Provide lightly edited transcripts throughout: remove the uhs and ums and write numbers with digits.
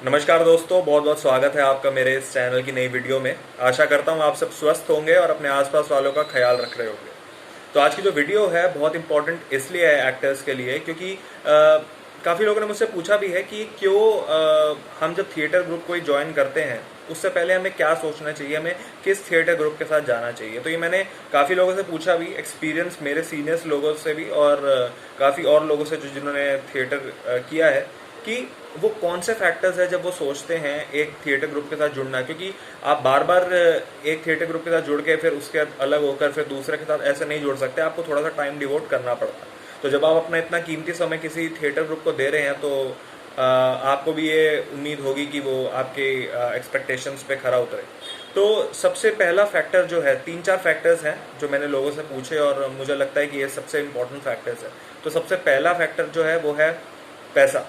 नमस्कार दोस्तों, बहुत बहुत स्वागत है आपका मेरे इस चैनल की नई वीडियो में। आशा करता हूँ आप सब स्वस्थ होंगे और अपने आसपास वालों का ख्याल रख रहे होंगे। तो आज की जो वीडियो है बहुत इंपॉर्टेंट इसलिए है एक्टर्स के लिए क्योंकि काफ़ी लोगों ने मुझसे पूछा भी है कि क्यों हम जब थिएटर ग्रुप कोई ज्वाइन करते हैं उससे पहले हमें क्या सोचना चाहिए, हमें किस थिएटर ग्रुप के साथ जाना चाहिए। तो ये मैंने काफ़ी लोगों से पूछा भी, एक्सपीरियंस मेरे सीनियर्स लोगों से भी और काफ़ी और लोगों से जो जिन्होंने थिएटर किया है कि वो कौन से फैक्टर्स है जब वो सोचते हैं एक थिएटर ग्रुप के साथ जुड़ना। क्योंकि आप बार बार एक थिएटर ग्रुप के साथ जुड़ के फिर उसके अलग होकर फिर दूसरे के साथ ऐसे नहीं जुड़ सकते, आपको थोड़ा सा टाइम डिवोट करना पड़ता है। तो जब आप अपना इतना कीमती समय किसी थिएटर ग्रुप को दे रहे हैं तो आपको भी ये उम्मीद होगी कि वो आपके एक्सपेक्टेशंस पे खरा उतरे। तो सबसे पहला फैक्टर जो है, तीन चार फैक्टर्स हैं जो मैंने लोगों से पूछे और मुझे लगता है कि ये सबसे इम्पोर्टेंट फैक्टर्स है। तो सबसे पहला फैक्टर जो है वो है पैसा।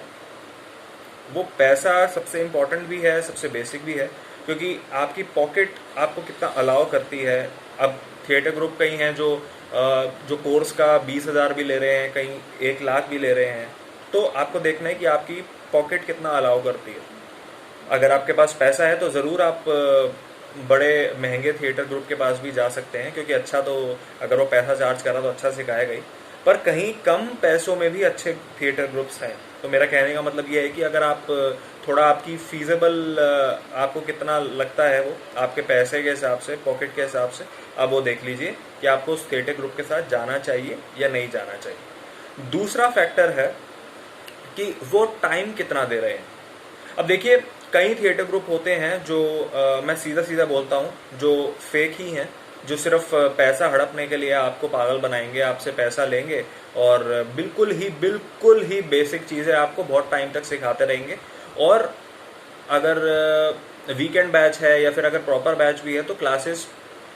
वो पैसा सबसे इम्पोर्टेंट भी है, सबसे बेसिक भी है, क्योंकि आपकी पॉकेट आपको कितना अलाउ करती है। अब थिएटर ग्रुप कई हैं जो कोर्स का 20,000 भी ले रहे हैं, कहीं 1 लाख भी ले रहे हैं। तो आपको देखना है कि आपकी पॉकेट कितना अलाउ करती है। अगर आपके पास पैसा है तो ज़रूर आप बड़े महंगे थिएटर ग्रुप के पास भी जा सकते हैं, क्योंकि अच्छा तो अगर वो पैसा चार्ज करा तो अच्छा सिखाएगा ही। पर कहीं कम पैसों में भी अच्छे थिएटर ग्रुप्स हैं। तो मेरा कहने का मतलब ये है कि अगर आप थोड़ा आपकी फीजेबल, आपको कितना लगता है वो आपके पैसे के हिसाब से, पॉकेट के हिसाब से, आप वो देख लीजिए कि आपको उस थिएटर ग्रुप के साथ जाना चाहिए या नहीं जाना चाहिए। दूसरा फैक्टर है कि वो टाइम कितना दे रहे हैं। अब देखिए, कई थिएटर ग्रुप होते हैं जो मैं सीधा सीधा बोलता हूँ, जो फेक ही हैं, जो सिर्फ पैसा हड़पने के लिए आपको पागल बनाएंगे, आपसे पैसा लेंगे और बिल्कुल ही बेसिक चीज़ें आपको बहुत टाइम तक सिखाते रहेंगे। और अगर वीकेंड बैच है या फिर अगर प्रॉपर बैच भी है तो क्लासेस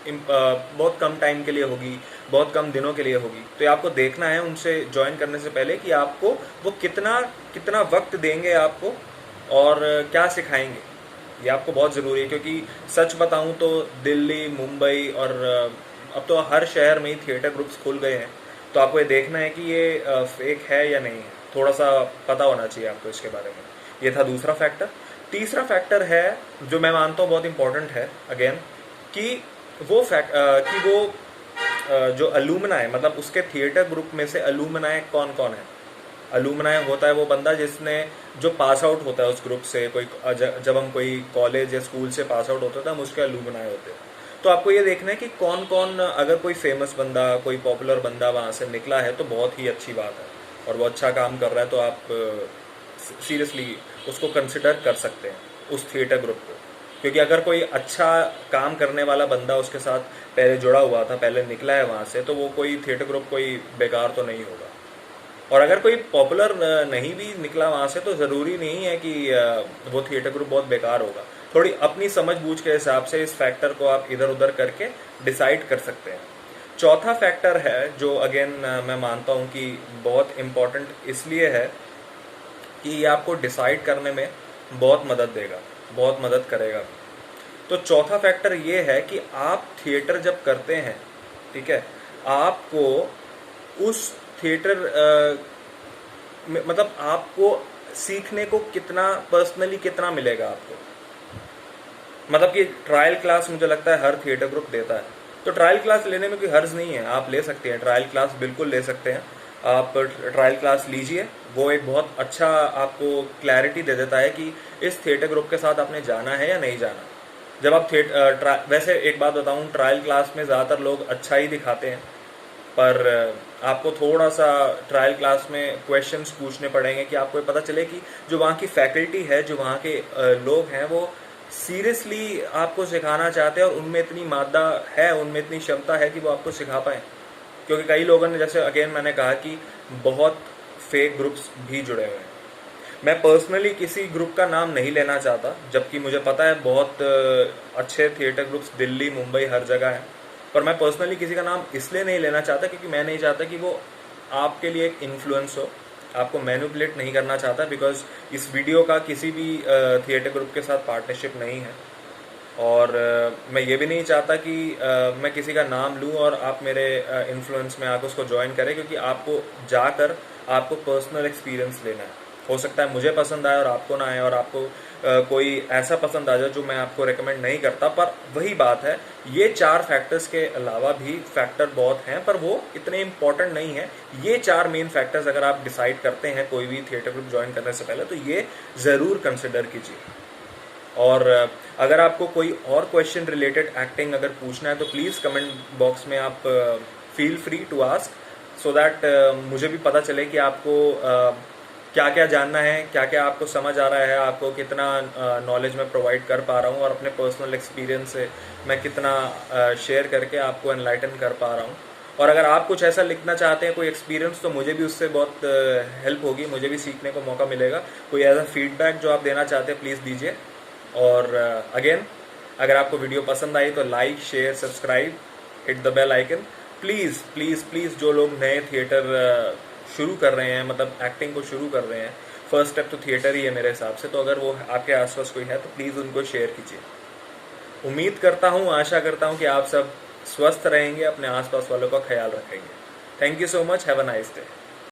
बहुत कम टाइम के लिए होगी, बहुत कम दिनों के लिए होगी। तो ये आपको देखना है उनसे ज्वाइन करने से पहले कि आपको वो कितना कितना वक्त देंगे आपको और क्या सिखाएंगे। ये आपको बहुत ज़रूरी है, क्योंकि सच बताऊं तो दिल्ली, मुंबई और अब तो हर शहर में ही थिएटर ग्रुप्स खुल गए हैं। तो आपको ये देखना है कि ये फेक है या नहीं है, थोड़ा सा पता होना चाहिए आपको इसके बारे में। ये था दूसरा फैक्टर। तीसरा फैक्टर है जो मैं मानता हूँ बहुत इंपॉर्टेंट है अगेन, कि वो जो अलुमनाय, मतलब उसके थिएटर ग्रुप में से अलुमनाय कौन कौन है। अलुमनाय होता है वो बंदा जिसने जो पास आउट होता है उस ग्रुप से, कोई जब हम कोई कॉलेज या स्कूल से पास आउट होता था हम उसके अलुमनाय होते हैं। तो आपको ये देखना है कि कौन कौन, अगर कोई फेमस बंदा, कोई पॉपुलर बंदा वहाँ से निकला है तो बहुत ही अच्छी बात है और वो अच्छा काम कर रहा है, तो आप सीरियसली उसको कंसिडर कर सकते हैं उस थिएटर ग्रुप को। क्योंकि अगर कोई अच्छा काम करने वाला बंदा उसके साथ पहले जुड़ा हुआ था, पहले निकला है वहाँ से, तो वो कोई थिएटर ग्रुप कोई बेकार तो नहीं होगा। और अगर कोई पॉपुलर नहीं भी निकला वहाँ से तो ज़रूरी नहीं है कि वो थिएटर ग्रुप बहुत बेकार होगा। थोड़ी अपनी समझ बूझ के हिसाब से इस फैक्टर को आप इधर उधर करके डिसाइड कर सकते हैं। चौथा फैक्टर है जो अगेन मैं मानता हूँ कि बहुत इम्पॉर्टेंट इसलिए है कि ये आपको डिसाइड करने में बहुत मदद देगा, बहुत मदद करेगा। तो चौथा फैक्टर ये है कि आप थिएटर जब करते हैं, ठीक है, आपको उस थिएटर मतलब आपको सीखने को कितना पर्सनली कितना मिलेगा आपको। मतलब कि ट्रायल क्लास मुझे लगता है हर थिएटर ग्रुप देता है, तो ट्रायल क्लास लेने में कोई हर्ज नहीं है, आप ले सकते हैं, ट्रायल क्लास बिल्कुल ले सकते हैं। आप ट्रायल क्लास लीजिए, वो एक बहुत अच्छा आपको क्लैरिटी दे देता है कि इस थिएटर ग्रुप के साथ आपने जाना है या नहीं जाना। जब आप वैसे एक बात बताऊं, ट्रायल क्लास में ज़्यादातर लोग अच्छा ही दिखाते हैं, पर आपको थोड़ा सा ट्रायल क्लास में क्वेश्चंस पूछने पड़ेंगे कि आपको पता चले कि जो वहाँ की फैकल्टी है, जो वहाँ के लोग हैं, वो सीरियसली आपको सिखाना चाहते हैं और उनमें इतनी मादा है, उनमें इतनी क्षमता है कि वो आपको सिखा पाएँ। क्योंकि कई लोगों ने, जैसे अगेन मैंने कहा कि बहुत फेक ग्रुप्स भी जुड़े हुए हैं। मैं पर्सनली किसी ग्रुप का नाम नहीं लेना चाहता, जबकि मुझे पता है बहुत अच्छे थिएटर ग्रुप्स दिल्ली, मुंबई, हर जगह हैं। पर मैं पर्सनली किसी का नाम इसलिए नहीं लेना चाहता क्योंकि मैं नहीं चाहता कि वो आपके लिए एक इन्फ्लुएंस हो, आपको मैनिपुलेट नहीं करना चाहता। बिकॉज इस वीडियो का किसी भी थिएटर ग्रुप के साथ पार्टनरशिप नहीं है और मैं ये भी नहीं चाहता कि मैं किसी का नाम लूँ और आप मेरे इन्फ्लुएंस में आकर उसको ज्वाइन करें, क्योंकि आपको जाकर आपको पर्सनल एक्सपीरियंस लेना है। हो सकता है मुझे पसंद आए और आपको ना आए, और आपको कोई ऐसा पसंद आ जाए जो मैं आपको रेकमेंड नहीं करता। पर वही बात है, ये 4 फैक्टर्स के अलावा भी फैक्टर बहुत हैं, पर वो इतने इंपॉर्टेंट नहीं है। ये 4 मेन फैक्टर्स अगर आप डिसाइड करते हैं कोई भी थिएटर ग्रुप ज्वाइन करने से पहले, तो ये ज़रूर कंसिडर कीजिए। और अगर आपको कोई और क्वेश्चन रिलेटेड एक्टिंग अगर पूछना है तो प्लीज़ कमेंट बॉक्स में आप feel free to ask, so that मुझे भी पता चले कि आपको क्या क्या जानना है, क्या क्या आपको समझ आ रहा है, आपको कितना नॉलेज मैं प्रोवाइड कर पा रहा हूँ, और अपने पर्सनल एक्सपीरियंस से मैं कितना शेयर करके आपको एनलाइटन कर पा रहा हूँ। और अगर आप कुछ ऐसा लिखना चाहते हैं, कोई एक्सपीरियंस, तो मुझे भी उससे बहुत हेल्प होगी, मुझे भी सीखने को मौका मिलेगा। कोई ऐसा फीडबैक जो आप देना चाहते हैं प्लीज़ दीजिए। और अगेन, अगर आपको वीडियो पसंद आई तो like, share, subscribe, hit the bell icon. Please please please, जो लोग नए थिएटर शुरू कर रहे हैं, मतलब एक्टिंग को शुरू कर रहे हैं, फर्स्ट स्टेप तो थिएटर ही है मेरे हिसाब से, तो अगर वो आपके आसपास कोई है तो प्लीज़ उनको शेयर कीजिए। उम्मीद करता हूँ, आशा करता हूँ कि आप सब स्वस्थ रहेंगे, अपने आसपास वालों का ख्याल रखेंगे। Thank you so much, have a nice day.